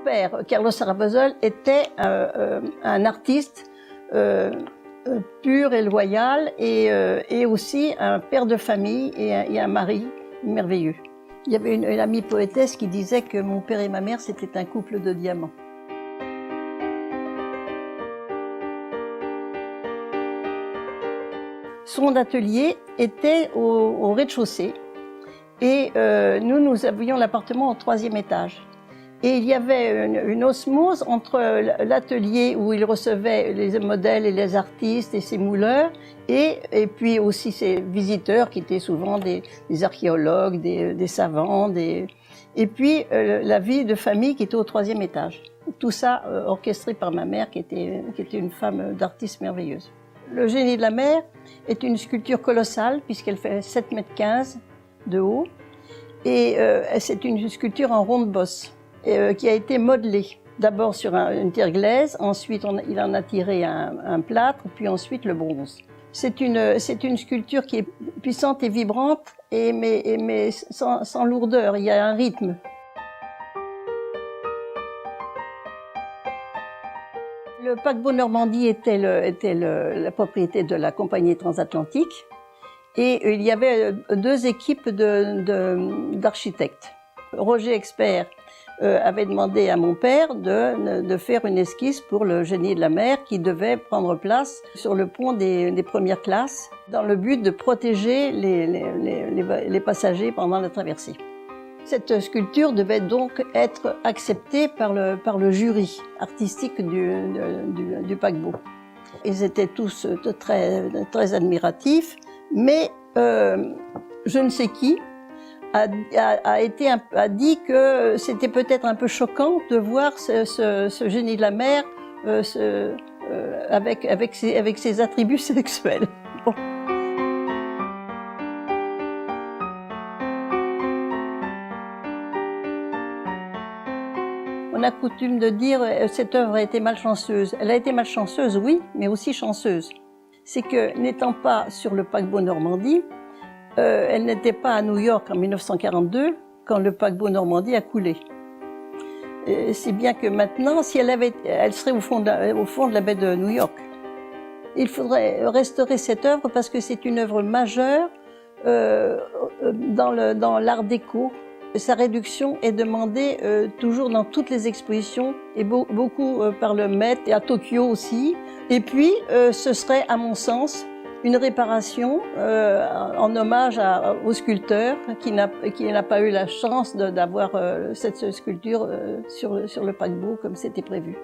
père, Carlos Arabozol, était un artiste pur et loyal et aussi un père de famille et un mari merveilleux. Il y avait une amie poétesse qui disait que mon père et ma mère, c'était un couple de diamants. Son atelier était au rez-de-chaussée et nous avions l'appartement au 3e étage. Et il y avait une osmose entre l'atelier où il recevait les modèles et les artistes et ses mouleurs et puis aussi ses visiteurs qui étaient souvent des archéologues, des savants, et puis la vie de famille qui était au 3e étage. Tout ça orchestré par ma mère qui était une femme d'artiste merveilleuse. Le génie de la mer est une sculpture colossale puisqu'elle fait 7,15 m de haut et c'est une sculpture en ronde bosse. Qui a été modelé d'abord sur une terre glaise, ensuite il en a tiré un plâtre, puis ensuite le bronze. C'est une sculpture qui est puissante et vibrante, mais sans lourdeur, il y a un rythme. Le paquebot Normandie était la propriété de la compagnie transatlantique et il y avait 2 équipes d'architectes. Roger Expert avait demandé à mon père de faire une esquisse pour le génie de la mer qui devait prendre place sur le pont des premières classes dans le but de protéger les passagers pendant la traversée. Cette sculpture devait donc être acceptée par le jury artistique du paquebot. Ils étaient tous très admiratifs, mais je ne sais qui a dit que c'était peut-être un peu choquant de voir ce génie de la mer avec ses attributs sexuels. Bon. On a coutume de dire que cette œuvre a été malchanceuse. Elle a été malchanceuse, oui, mais aussi chanceuse. C'est que, n'étant pas sur le paquebot Normandie, elle n'était pas à New York en 1942 quand le paquebot Normandie a coulé. Si bien que maintenant, si elle serait au fond de la baie de New York. Il faudrait restaurer cette œuvre parce que c'est une œuvre majeure dans l'art déco. Sa réduction est demandée toujours dans toutes les expositions et beaucoup par le Met et à Tokyo aussi. Et puis, ce serait, à mon sens, une réparation en hommage au sculpteur qui n'a pas eu la chance d'avoir cette sculpture sur le paquebot comme c'était prévu.